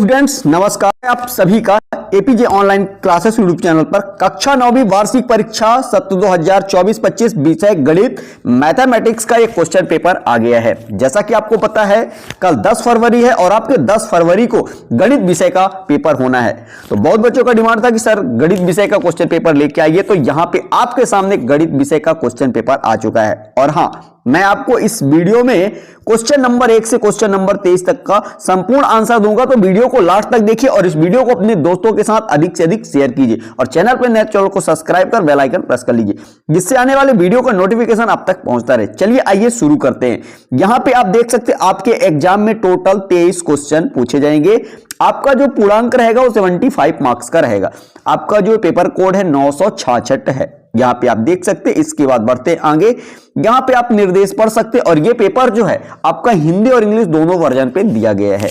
Students नमस्कार। आप सभी का APJ online classes YouTube channel पर कक्षा 9वीं वार्षिक परीक्षा सत्र 2024-25 विषय गणित मैथमेटिक्स का एक क्वेश्चन पेपर आ गया है। जैसा कि आपको पता है कल 10 फरवरी है और आपके 10 फरवरी को गणित विषय का पेपर होना है। तो बहुत बच्चों का डिमांड था कि सर गणित विषय का क्वेश्चन पेपर लेके आइए, तो यहां पे आपके सामने गणित विषय का क्वेश्चन पेपर आ चुका है। और हां, मैं आपको इस वीडियो में क्वेश्चन नंबर 1 से क्वेश्चन नंबर 23 तक का संपूर्ण आंसर दूंगा, तो वीडियो को लास्ट तक देखिए और इस वीडियो को अपने दोस्तों के साथ अधिक से अधिक शेयर कीजिए और चैनल पर नए चैनल को सब्सक्राइब कर बेल आइकन प्रेस कर लीजिए, जिससे आने वाले वीडियो का नोटिफिकेशन आप तक पहुंचता रहे। चलिए आइए शुरू करते हैं। यहां पे आप देख सकते हैं आपके एग्जाम में टोटल 23 क्वेश्चन पूछे जाएंगे। आपका जो पूर्णांक रहेगा वो 75 मार्क्स का रहेगा। आपका जो पेपर कोड है 966 है, यहां पे आप देख सकते हैं। इसके बाद बढ़ते आगे, यहां पे आप निर्देश पढ़ सकते हैं और ये पेपर जो है आपका हिंदी और इंग्लिश दोनों वर्जन पे दिया गया है।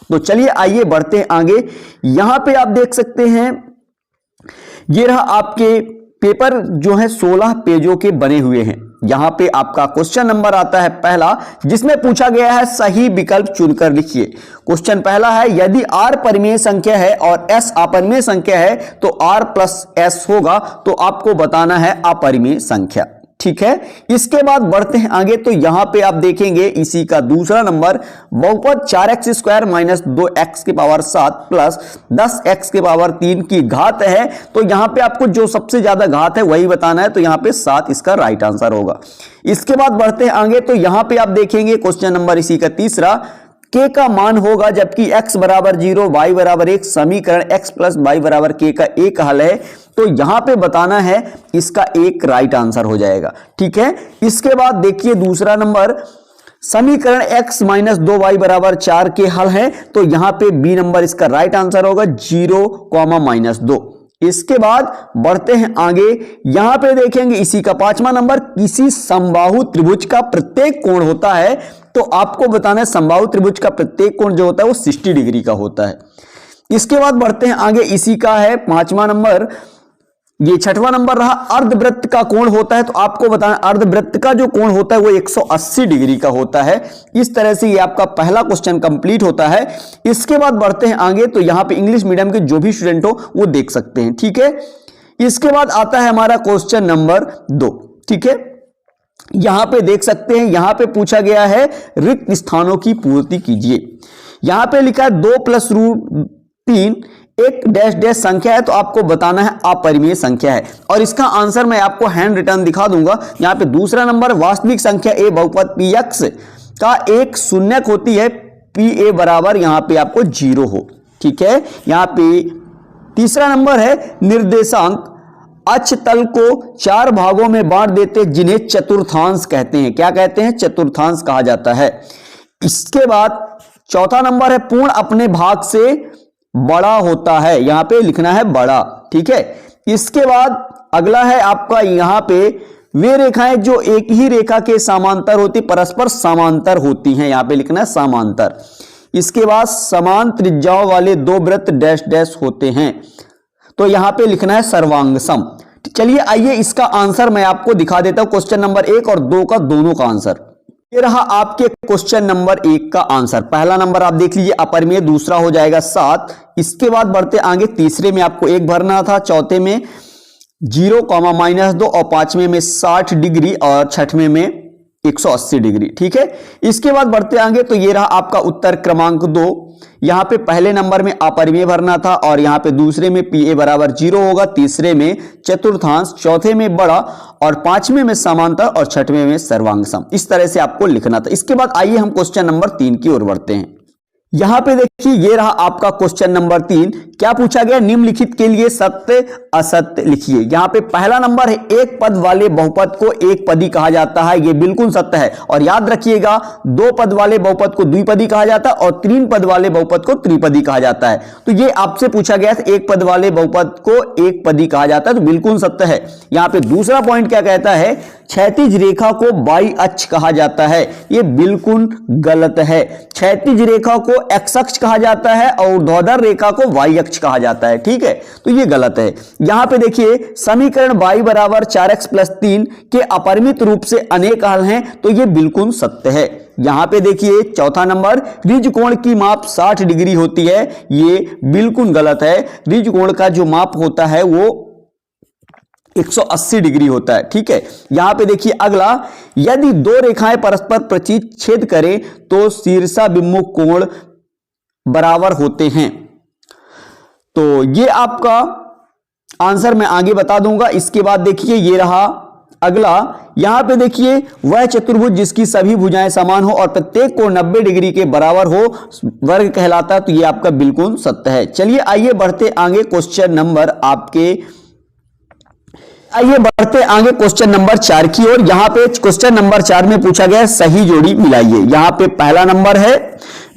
तो चलिए आइए बढ़ते हैं आगे। यहां पे आप देख सकते हैं ये रहा आपके पेपर जो है 16 पेजों के बने हुए हैं। यहां पे आपका क्वेश्चन नंबर आता है पहला, जिसमें पूछा गया है सही विकल्प चुनकर लिखिए। क्वेश्चन पहला है, यदि r परिमेय संख्या है और s अपरिमेय संख्या है तो r प्लस s होगा, तो आपको बताना है अपरिमेय संख्या। ठीक है, इसके बाद बढ़ते हैं आगे। तो यहां पे आप देखेंगे इसी का दूसरा नंबर, बहुपद 4x² माइनस 2x की पावर 7 प्लस 10x की पावर 3 की घात है। तो यहां पे आपको जो सबसे ज्यादा घात है वही बताना है, तो यहां पे 7 इसका राइट आंसर होगा। इसके बाद बढ़ते हैं आगे। तो यहां पे आप देखेंगे क्वेश्चन नंबर इसी का तीसरा, k का मान होगा जबकि x बराबर 0 y बराबर 1 समीकरण x प्लस y बराबर k का एक हल है। तो यहां पे बताना है, इसका एक राइट आंसर हो जाएगा। ठीक है, इसके बाद देखिए दूसरा नंबर, समीकरण x माइनस 2y बराबर 4 के हल है। तो यहां पे बी नंबर इसका राइट आंसर होगा 0, -2। इसके बाद बढ़ते हैं आगे। यहां पे देखेंगे इसी का पांचवा नंबर, किसी समबाहु त्रिभुज का प्रत्येक कोण होता है। तो आपको बताना है समबाहु त्रिभुज का प्रत्येक कोण जो होता है वो 60 डिग्री का होता है। इसके बाद बढ़ते हैं आगे, इसी का है पांचवा नंबर। ये छठवां नंबर रहा, अर्धवृत्त का कोण होता है। तो आपको बताना अर्धवृत्त का जो कोण होता है वो 180 डिग्री का होता है। इस तरह से ये आपका पहला क्वेश्चन कंप्लीट होता है। इसके बाद बढ़ते हैं आगे। तो यहां पे इंग्लिश मीडियम के जो भी स्टूडेंट हो वो देख सकते हैं। ठीक है, इसके बाद आता है हमारा क्वेश्चन नंबर 2। ठीक है, यहां पे देख सकते हैं, यहां पे पूछा गया है रिक्त स्थानों की पूर्ति कीजिए। यहां पे लिखा है 2 + √3 एक डैश डैश संख्या है। तो आपको बताना है अपरिमेय संख्या है और इसका आंसर मैं आपको हैंड रिटन दिखा दूंगा। यहां पे दूसरा नंबर, वास्तविक संख्या a बहुपद px का एक शून्यक होती है, pa बराबर यहां पे आपको 0 हो। ठीक है, यहां पे तीसरा नंबर है, निर्देशांक अक्ष तल को 4 भागों में बांट देते जिन्हें चतुर्थांश कहते हैं। क्या कहते हैं? चतुर्थांश कहा जाता है। इसके बाद चौथा नंबर है, पूर्ण अपने भाग से बड़ा होता है। यहां पे लिखना है बड़ा। ठीक है, इसके बाद अगला है आपका, यहां पे वे रेखाएं जो एक ही रेखा के समांतर होती, परस्पर समांतर होती हैं। यहां पे लिखना है समांतर। इसके बाद समान त्रिज्याओं वाले 2 वृत्त डैश डैश होते हैं। तो यहां पे लिखना है सर्वांगसम। चलिए आइए इसका आंसर मैं आपको दिखा देता हूं। क्वेश्चन नंबर 1 और 2 का दोनों का आंसर ये रहा आपके क्वेश्चन नंबर 1 का आंसर। पहला नंबर आप देख लीजिए अपरिमेय, दूसरा हो जाएगा 7। इसके बाद बढ़ते आगे, तीसरे में आपको 1 भरना था, चौथे में 0, -2 और पांचवें में 60 डिग्री और छठवें में 180 डिग्री। ठीक है, इसके बाद बढ़ते आगे। तो ये रहा आपका उत्तर क्रमांक 2। यहां पे पहले नंबर में अपरिमेय भरना था और यहां पे दूसरे में pa बराबर 0 होगा, तीसरे में चतुर्थांश, चौथे में बड़ा और पांचवें में समांतर और छठवें में सर्वांगसम। इस तरह से आपको लिखना था। इसके बाद आइए हम क्वेश्चन नंबर 3 की ओर बढ़ते हैं। यहां पे देखिए ये रहा आपका क्वेश्चन नंबर 3। क्या पूछा गया? निम्नलिखित के लिए सत्य असत्य लिखिए। यहां पे पहला नंबर है, एक पद वाले बहुपद को एक पदी कहा जाता है। ये बिल्कुल सत्य है और याद रखिएगा 2 पद वाले बहुपद को द्विपदी कहा जाता है और 3 पद वाले बहुपद को त्रिपदी कहा जाता है। तो ये आपसे पूछा गया था, एक पद वाले बहुपद को एक पदी कहा जाता है, तो बिल्कुल सत्य है। यहां पे दूसरा पॉइंट क्या कहता है, क्षैतिज रेखा को बाई अक्ष कहा जाता है। ये बिल्कुल गलत है। क्षैतिज रेखा को एक्स अक्ष कहा जाता है और ऊर्ध्वाधर रेखा को वाई अक्ष कहा जाता है। ठीक है, तो ये गलत है। यहां पे देखिए समीकरण y बराबर 4x + 3 के अपरिमित रूप से अनेक हल हैं, तो ये बिल्कुल सत्य है। यहां पे देखिए चौथा नंबर, रिज कोण की माप 60 डिग्री होती है, ये बिल्कुल गलत है। रिज कोण का जो माप होता है वो 180 डिग्री होता है। ठीक है, यहां पे देखिए अगला, यदि दो रेखाएं परस्पर प्रतिच्छेद करें तो शीर्षाभिमुख कोण बराबर होते हैं। तो ये आपका आंसर मैं आगे बता दूंगा। इसके बाद देखिए ये रहा अगला, यहां पे देखिए वह चतुर्भुज जिसकी सभी भुजाएं समान हो और प्रत्येक कोण 90 डिग्री के बराबर हो वर्ग कहलाता है। तो ये आपका बिल्कुल सत्य है। चलिए आइए बढ़ते आगे क्वेश्चन नंबर क्वेश्चन नंबर 4 की ओर। यहां पे क्वेश्चन नंबर 4 में पूछा गया सही जोड़ी मिलाइए। यहां पे पहला नंबर है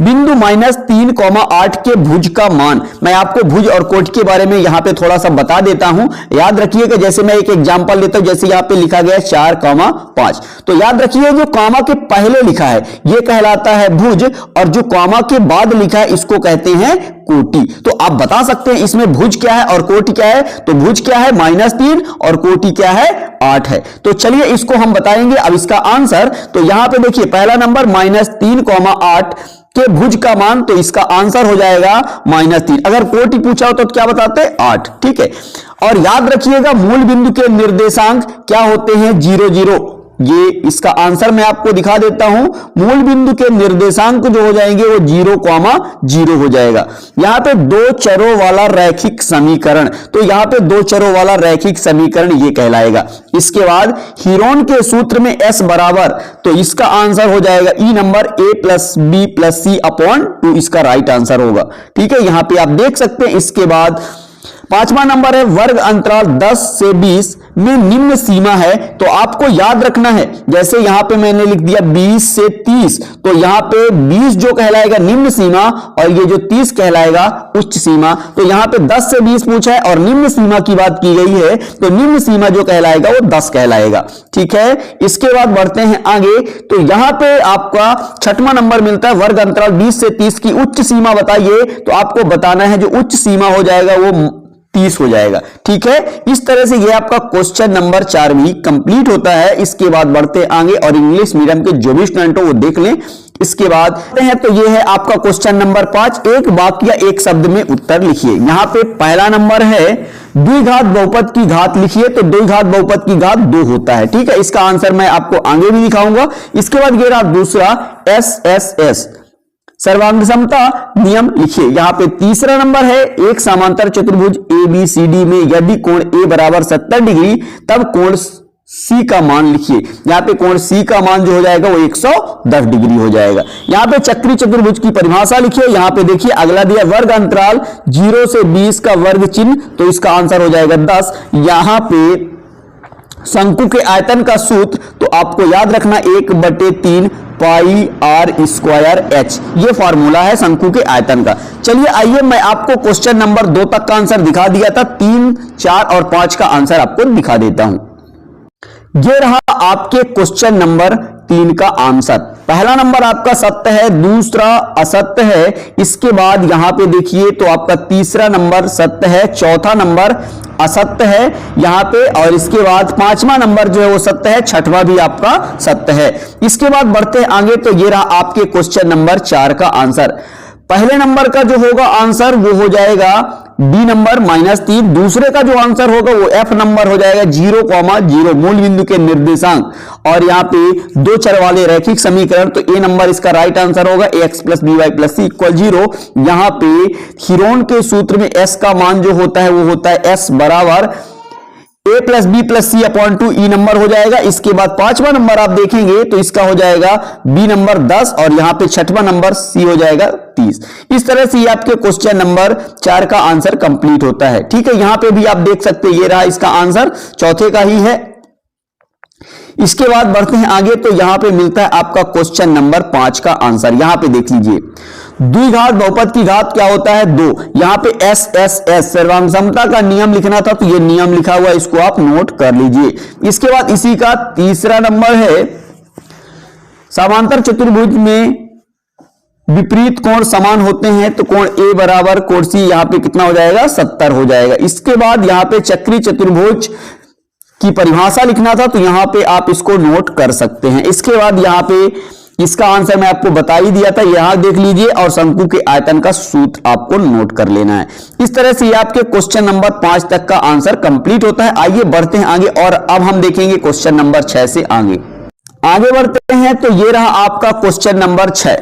बिंदु -3,8 के भुज का मान। मैं आपको भुज और कोटि के बारे में यहां पे थोड़ा सा बता देता हूं, याद रखिएगा। जैसे मैं एक एग्जांपल देता हूं, जैसे यहां पे लिखा गया 4,5, तो याद रखिए जो कॉमा के पहले लिखा है ये कहलाता है भुज, और जो कॉमा के बाद लिखा है इसको कहते हैं कोटि। तो आप बता सकते हैं इसमें भुज क्या है और कोटि क्या है। तो भुज क्या है -3 और कोटि क्या है 8 है। तो चलिए इसको हम बताएंगे अब इसका आंसर। तो यहां पे देखिए पहला नंबर -3,8 के भुज का मान, तो इसका आंसर हो जाएगा -3। अगर कोटि पूछा हो तो क्या बताते 8। ठीक है, और याद रखिएगा मूल बिंदु के निर्देशांक क्या होते हैं 0 0। ये इसका आंसर मैं आपको दिखा देता हूं। मूल बिंदु के निर्देशांक जो हो जाएंगे वो 0,0 हो जाएगा। यहां पे दो चरों वाला रैखिक समीकरण, तो यहां पे दो चरों वाला रैखिक समीकरण ये कहलाएगा। इसके बाद हीरोन के सूत्र में S बराबर, तो इसका आंसर हो जाएगा E number A + B + C upon 2, इसका राइट आंसर होगा। ठीक है, यहां पे आप देख सकते हैं। इसके बाद पांचवा नंबर है वर्ग अंतराल 10 से 20 में निम्न सीमा है। तो आपको याद रखना है, जैसे यहां पे मैंने लिख दिया 20 से 30, तो यहां पे 20 जो कहलाएगा निम्न सीमा और ये जो 30 कहलाएगा उच्च सीमा। तो यहां पे 10 से 20 पूछा है और निम्न सीमा की बात की गई है, तो निम्न सीमा जो कहलाएगा वो 10 कहलाएगा। ठीक है, इसके बाद बढ़ते हैं आगे। तो यहां पे आपका छठवां नंबर मिलता है वर्ग अंतराल 20 से 30 की उच्च सीमा बताइए। तो आपको बताना है जो उच्च सीमा हो जाएगा वो 30 हो जाएगा। ठीक है, इस तरह से ये आपका क्वेश्चन नंबर 4 भी कंप्लीट होता है। इसके बाद बढ़ते आगे और इंग्लिश मीडियम के जो भी स्टूडेंट हो वो देख लें। इसके बाद हैं तो ये है आपका क्वेश्चन नंबर 5, एक वाक्य या एक शब्द में उत्तर लिखिए। यहां पे पहला नंबर है द्विघात बहुपद की घात लिखिए। तो द्विघात बहुपद की घात 2 होता है। ठीक है, इसका आंसर मैं आपको आगे भी दिखाऊंगा। इसके बाद ये रहा दूसरा SSS सर्वांग समता नियम लिखिए। यहां पे तीसरा नंबर है एक समांतर चतुर्भुज ABCD में यदि कोण A बराबर 70 डिग्री तब कोण C का मान लिखिए। यहां पे कोण C का मान जो हो जाएगा वो 110 डिग्री हो जाएगा। यहां पे चक्री चतुर्भुज की परिभाषा लिखिए। यहां पे देखिए अगला दिया वर्ग अंतराल 0 से 20 का वर्ग चिन्ह, तो इसका आंसर हो जाएगा 10। यहां पे शंकु के आयतन का सूत्र, तो आपको याद रखना 1/3 πr²h, ये फॉर्मूला है शंकु के आयतन का। चलिए आइए मैं आपको क्वेश्चन नंबर 2 तक का आंसर दिखा दिया था, 3, 4 और 5 का आंसर आपको दिखा देता हूं। ये रहा आपके क्वेश्चन नंबर 3 का आंसर। पहला नंबर आपका सत्य है, दूसरा असत्य है। इसके बाद यहां पे देखिए तो आपका तीसरा नंबर सत्य है, चौथा नंबर असत्य है यहां पे, और इसके बाद पांचवा नंबर जो है वो सत्य है, छठवां भी आपका सत्य है। इसके बाद बढ़ते आगे तो ये रहा आपके क्वेश्चन नंबर 4 का आंसर। पहले नंबर का जो होगा आंसर वो हो जाएगा B नंबर -3, दूसरे का जो आंसर होगा वो F नंबर हो जाएगा 0,0 मूल बिंदु के निर्देशांक, और यहाँ पे दो चर वाले रैखिक समीकरण, तो A नंबर इसका राइट आंसर होगा ax + by + c = 0। यहाँ पे हीरोन के सूत्र में S का मान जो होता है वो होता है S बराबर A + B + C upon 2 E number हो जाएगा। इसके बाद पांचवा नंबर आप देखेंगे तो इसका हो जाएगा B नंबर 10 और यहां पे छठवां नंबर C हो जाएगा 30। इस तरह से ये आपके क्वेश्चन नंबर 4 का आंसर कंप्लीट होता है। ठीक है, यहां पे भी आप देख सकते हैं ये रहा इसका आंसर, चौथे का ही है। इसके बाद बढ़ते हैं आगे तो यहां पे मिलता है आपका क्वेश्चन नंबर 5 का आंसर। यहां पे देख लीजिए द्विघात बहुपद की घात क्या होता है 2। यहां पे SSS सर्वांग समता का नियम लिखना था, तो ये नियम लिखा हुआ है, इसको आप नोट कर लीजिए। इसके बाद इसी का तीसरा नंबर है समांतर चतुर्भुज में विपरीत कोण समान होते हैं, तो कोण A बराबर कोण C यहां पे कितना हो जाएगा 70 हो जाएगा। इसके बाद यहां पे चक्री चतुर्भुज की परिभाषा लिखना था, तो यहां पे आप इसको नोट कर सकते हैं। इसके बाद यहां पे इसका आंसर मैं आपको बता ही दिया था, यहां देख लीजिए और शंकु के आयतन का सूत्र आपको नोट कर लेना है। इस तरह से ये आपके क्वेश्चन नंबर 5 तक का आंसर कंप्लीट होता है। आइए बढ़ते हैं आगे और अब हम देखेंगे क्वेश्चन नंबर 6 से आगे बढ़ते हैं। तो ये रहा आपका क्वेश्चन नंबर 6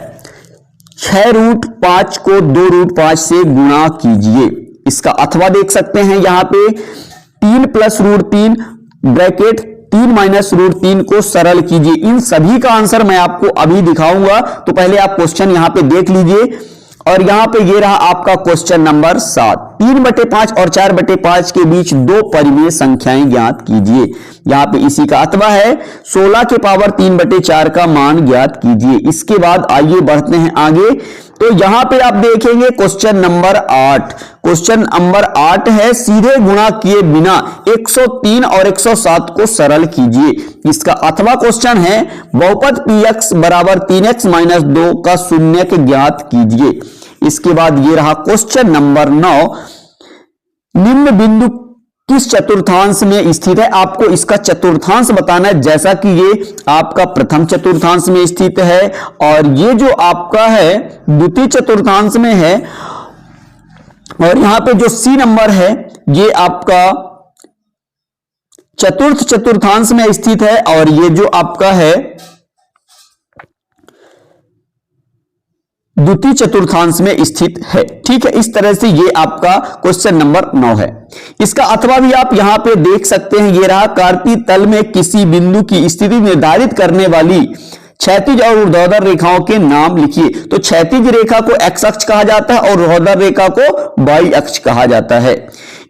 √5 को 2√5 से गुणा कीजिए। इसका अथवा देख सकते हैं यहां पे 3 + √3 ब्रैकेट 3 - √3 को सरल कीजिए। इन सभी का आंसर मैं आपको अभी दिखाऊंगा, तो पहले आप क्वेश्चन यहां पे देख लीजिए। और यहां पे ये रहा आपका क्वेश्चन नंबर 7 3/5 और 4/5 के बीच दो परिमेय संख्याएं ज्ञात कीजिए। यहां पे इसी का अथवा है 16 के पावर 3/4 का मान ज्ञात कीजिए। इसके बाद आइए बढ़ते हैं आगे। तो यहां पे आप देखेंगे क्वेश्चन नंबर 8, क्वेश्चन नंबर 8 है सीधे गुणा किए बिना 103 और 107 को सरल कीजिए। इसका अथवा क्वेश्चन है बहुपद px = 3x - 2 का शून्यक ज्ञात कीजिए। इसके बाद ये रहा क्वेश्चन नंबर 9 निम्न बिंदु किस चतुर्थांश में स्थित है। आपको इसका चतुर्थांश बताना है, जैसा कि ये आपका प्रथम चतुर्थांश में स्थित है और ये जो आपका है द्वितीय चतुर्थांश में है। और यहां पे जो सी नंबर है ये आपका चतुर्थ चतुर्थांश में स्थित है और ये जो आपका है द्वितीय चतुर्थांश में स्थित है। ठीक है, इस तरह से ये आपका क्वेश्चन नंबर 9 है। इसका अथवा भी आप यहां पे देख सकते हैं, ये रहा कार्तीय तल में किसी बिंदु की स्थिति निर्धारित करने वाली क्षैतिज और ऊर्ध्वाधर रेखाओं के नाम लिखिए। तो क्षैतिज रेखा को एक्स अक्ष कहा जाता है और ऊर्ध्वाधर रेखा को वाई अक्ष कहा जाता है।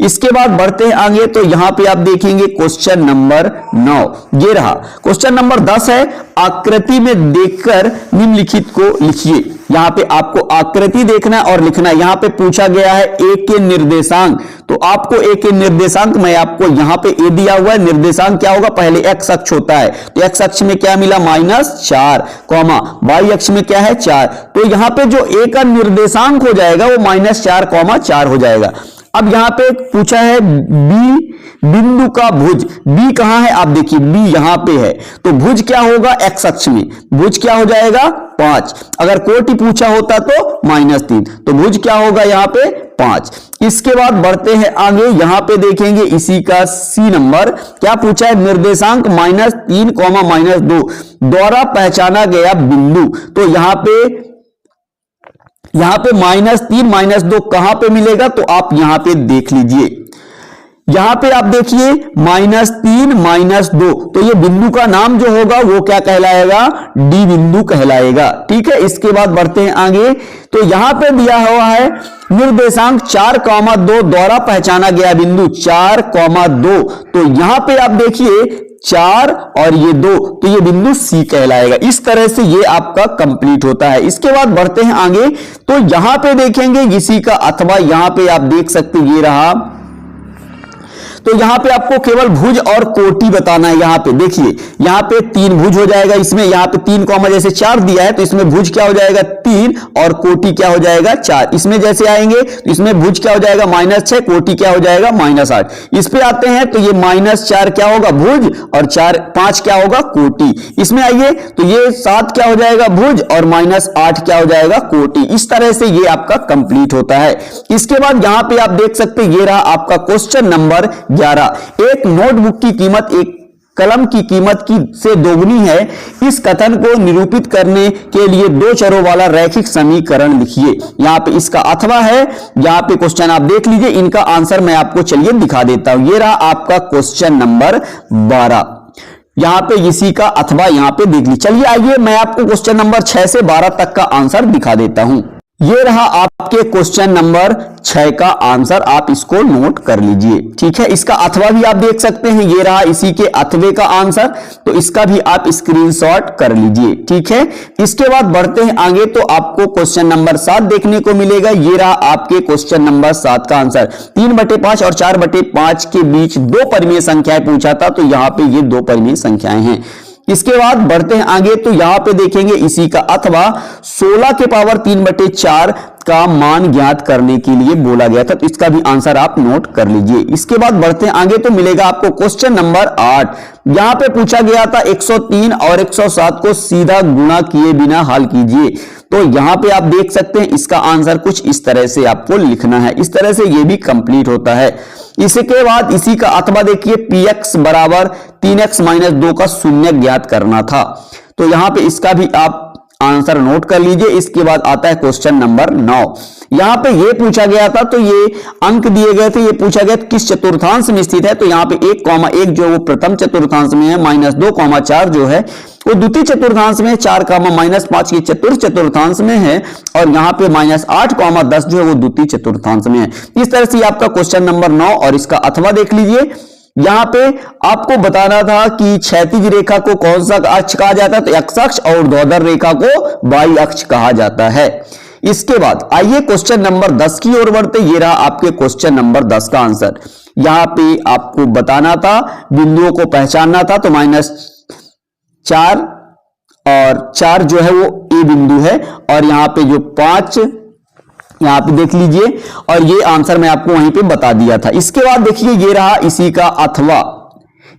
इसके बाद बढ़ते हैं आगे। तो यहां पे आप देखेंगे क्वेश्चन नंबर 9 ये रहा। क्वेश्चन नंबर 10 है आकृति में देखकर निम्नलिखित को लिखिए। यहां पे आपको आकृति देखना है और लिखना है। यहां पे पूछा गया है ए के निर्देशांक, तो आपको ए के निर्देशांक मैं आपको यहां पे ए दिया हुआ है। निर्देशांक क्या होगा, पहले एक्स अक्ष होता है तो एक्स अक्ष में क्या मिला -4, वाई अक्ष में क्या है 4। तो यहां पे जो ए का निर्देशांक हो जाएगा वो -4, 4 हो जाएगा। अब यहां पे पूछा है बी बिंदु का भुज, बी कहां है आप देखिए बी यहां पे है, तो भुज क्या होगा एक्स अक्ष में, भुज क्या हो जाएगा 5। अगर कोटि पूछा होता तो -3, तो भुज क्या होगा यहां पे 5। इसके बाद बढ़ते हैं आगे। यहां पे देखेंगे इसी का सी नंबर क्या पूछा है निर्देशांक -3, -2 द्वारा पहचाना गया बिंदु। तो यहां पे -3 -2 कहां पे मिलेगा, तो आप यहां पे देख लीजिए। यहां पे आप देखिए -3 -2, तो ये बिंदु का नाम जो होगा वो क्या कहलाएगा, डी बिंदु कहलाएगा। ठीक है, इसके बाद बढ़ते हैं आगे। तो यहां पे दिया हुआ है निर्देशांक 4, 2 द्वारा पहचाना गया बिंदु 4, 2, तो यहां पे आप देखिए 4 और ये 2, तो ये बिंदु सी कहलाएगा। इस तरह से ये आपका कंप्लीट होता है। इसके बाद बढ़ते हैं आगे। तो यहां पे देखेंगे इसी का अथवा यहां पे आप देख सकते ये रहा। तो यहां पे आपको केवल भुज और कोटि बताना है। यहां पे देखिए यहां पे 3 भुज हो जाएगा, इसमें यहां पे 3, जैसे 4 दिया है तो इसमें भुज क्या हो जाएगा 3 और कोटि क्या हो जाएगा 4। इसमें जैसे आएंगे तो इसमें भुज क्या हो जाएगा -6, कोटि क्या हो जाएगा -8। इस पे आते हैं तो ये -4 क्या होगा भुज और 5 क्या होगा कोटि। इसमें आइए तो ये 7 क्या हो जाएगा भुज और -8 क्या हो जाएगा कोटि। इस तरह से ये आपका कंप्लीट होता है। इसके बाद यहां पे आप देख सकते हैं ये रहा आपका क्वेश्चन नंबर 11। एक नोटबुक की कीमत एक कलम की कीमत की से दोगुनी है। इस कथन को निरूपित करने के लिए 2 चरों वाला रैखिक समीकरण लिखिए। यहां पे इसका अथवा है, यहां पे क्वेश्चन आप देख लीजिए, इनका आंसर मैं आपको चलिए दिखा देता हूं। ये रहा आपका क्वेश्चन नंबर 12। यहां पे इसी का अथवा यहां पे देख लीजिए। चलिए आइए मैं आपको क्वेश्चन नंबर 6 से 12 तक का आंसर दिखा देता हूं। ये रहा आपके क्वेश्चन नंबर 6 का आंसर, आप इसको नोट कर लीजिए। ठीक है, इसका अथवा भी आप देख सकते हैं, ये रहा इसी के अथवे का आंसर, तो इसका भी आप स्क्रीनशॉट कर लीजिए। ठीक है, इसके बाद बढ़ते हैं आगे। तो आपको क्वेश्चन नंबर 7 देखने को मिलेगा। ये रहा आपके क्वेश्चन नंबर 7 का आंसर। 3/5 और 4/5 के बीच 2 परिमेय संख्याएं पूछा था, तो यहां पे ये 2 परिमेय संख्याएं हैं। इसके बाद बढ़ते हैं आगे। तो यहां पे देखेंगे इसी का अथवा 16 के पावर 3/4 का मान ज्ञात करने के लिए बोला गया था। तो इसका भी आंसर आप नोट कर लीजिए। इसके बाद बढ़ते हैं आगे, तो मिलेगा आपको क्वेश्चन नंबर 8। यहां पे पूछा गया था 103 और 107 को सीधा गुणा किए बिना हल कीजिए। तो यहां पे आप देख सकते हैं इसका आंसर कुछ इस तरह से आपको लिखना है। इस तरह से ये भी कंप्लीट होता है। इसके बाद इसी का अथवा देखिए, px बराबर 3x माइनस 2 का शून्य ज्ञात करना था। तो यहां पे इसका भी आप आंसर नोट कर लीजिए। इसके बाद आता है क्वेश्चन नंबर 9। यहां पे ये पूछा गया था, तो ये अंक दिए गए थे, ये पूछा गया किस चतुर्थांश में स्थित है। तो यहां पे 1,1 जो वो प्रथम चतुर्थांश में है, -2,4 जो है वो द्वितीय चतुर्थांश में, 4,-5 की चतुर्थ चतुर्थांश में है, और यहां पे -8,10 जो है वो द्वितीय चतुर्थांश में है। इस तरह से आपका क्वेश्चन नंबर 9 और इसका अथवा देख लीजिए। यहां पे आपको बताना था कि क्षैतिज रेखा को कौन सा अक्ष कहा जाता है, तो एक्स अक्ष, और ऊर्ध्वाधर रेखा को वाई अक्ष कहा जाता है। इसके बाद आइए क्वेश्चन नंबर 10 की ओर बढ़ते। ये रहा आपके क्वेश्चन नंबर 10 का आंसर। यहां पे आपको बताना था, बिंदुओं को पहचानना था। तो -4 और 4 जो है वो ए बिंदु है, और यहां पे जो 5 यहां पे देख लीजिए, और ये आंसर मैं आपको वहीं पे बता दिया था। इसके बाद देखिए ये रहा इसी का अथवा।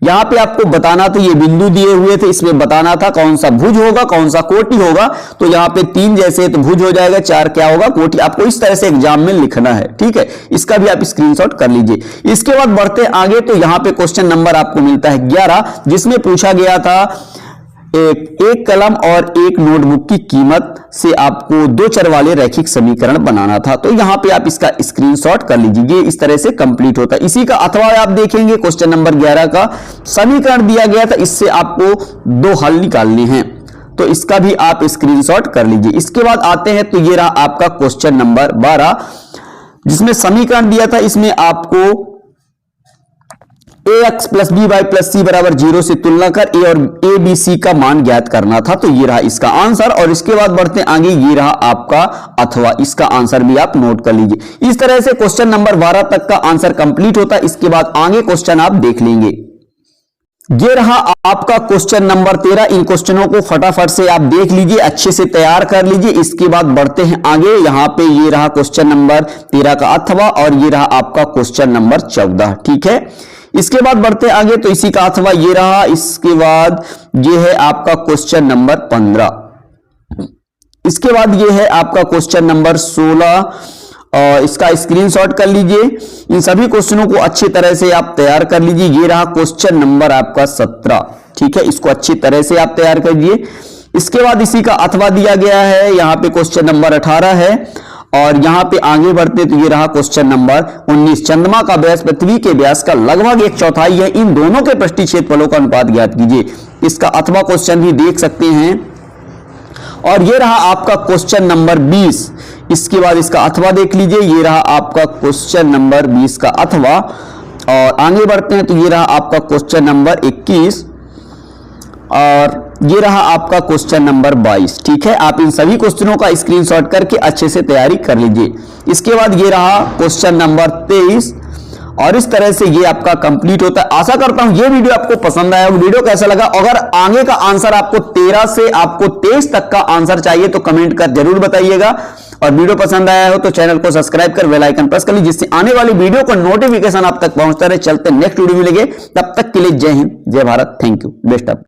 यहां पे आपको बताना था, ये बिंदु दिए हुए थे, इसमें बताना था कौन सा भुज होगा, कौन सा कोटि होगा। तो यहां पे 3 जैसे तो भुज हो जाएगा, 4 क्या होगा, कोटि। आपको इस तरह से एग्जाम में लिखना है, ठीक है। इसका भी आप स्क्रीनशॉट कर लीजिए। इसके बाद बढ़ते आगे, तो यहां पे क्वेश्चन नंबर आपको मिलता है 11, जिसमें पूछा गया था एक कलम और एक नोटबुक की कीमत से आपको 2 चर वाले रैखिक समीकरण बनाना था। तो यहां पे आप इसका स्क्रीनशॉट कर लीजिए। इस तरह से कंप्लीट होता है। इसी का अथवा आप देखेंगे, क्वेश्चन नंबर 11 का समीकरण दिया गया था, इससे आपको 2 हल निकालने हैं। तो इसका भी आप स्क्रीनशॉट कर लीजिए। इसके बाद आते हैं, तो ये रहा आपका क्वेश्चन नंबर 12, जिसमें समीकरण दिया था। इसमें आपको ax + by + c बराबर 0 से तुलना कर a और a b c का मान ज्ञात करना था। तो ये रहा इसका आंसर। और इसके बाद बढ़ते आगे, ये रहा आपका अथवा। इसका आंसर भी आप नोट कर लीजिए। इस तरह से क्वेश्चन नंबर 12 तक का आंसर कंप्लीट होता है। इसके बाद आगे क्वेश्चन आप देख लेंगे। ये रहा आपका क्वेश्चन नंबर 13। इन क्वेश्चनों को फटाफट से आप देख लीजिए, अच्छे से तैयार कर लीजिए। इसके बाद बढ़ते हैं आगे। यहां पे ये रहा क्वेश्चन नंबर 13 का अथवा, और ये रहा आपका क्वेश्चन नंबर 14, ठीक है। इसके बाद बढ़ते आगे, तो इसी का अथवा ये रहा। इसके बाद ये है आपका क्वेश्चन नंबर 15। इसके बाद ये है आपका क्वेश्चन नंबर 16, और इसका स्क्रीनशॉट कर लीजिए। इन सभी क्वेश्चनों को अच्छी तरह से आप तैयार कर लीजिए। ये रहा क्वेश्चन नंबर आपका 17, ठीक है। इसको अच्छी तरह से आप तैयार करिए। इसके बाद इसी का अथवा दिया गया है। यहां पे क्वेश्चन नंबर 18 है, और यहां पे आगे बढ़ते, तो ये रहा क्वेश्चन नंबर 19। चंद्रमा का व्यास पृथ्वी के व्यास का लगभग 1/4 है, इन दोनों के पृष्ठीय क्षेत्रफलों का अनुपात ज्ञात कीजिए। इसका अथवा क्वेश्चन भी देख सकते हैं। और ये रहा आपका क्वेश्चन नंबर 20। इसके बाद इसका अथवा देख लीजिए। ये रहा आपका क्वेश्चन नंबर 20 का अथवा। और आगे बढ़ते हैं, तो ये रहा आपका क्वेश्चन नंबर 21, और ये रहा आपका क्वेश्चन नंबर 22, ठीक है। आप इन सभी क्वेश्चनों का स्क्रीनशॉट करके अच्छे से तैयारी कर लीजिए। इसके बाद ये रहा क्वेश्चन नंबर 23, और इस तरह से ये आपका कंप्लीट होता है। आशा करता हूं ये वीडियो आपको पसंद आया। वीडियो कैसा लगा? अगर आगे का आंसर आपको 13 से आपको 23 तक का आंसर चाहिए तो कमेंट कर जरूर बताइएगा। और वीडियो पसंद आया हो तो चैनल को सब्सक्राइब कर बेल आइकन प्रेस कर लीजिए, जिससे आने वाली वीडियो का नोटिफिकेशन आप तक पहुंचता रहे। चलते नेक्स्ट वीडियो मिलेंगे, तब तक के लिए जय हिंद, जय Bharat, thank you, best of.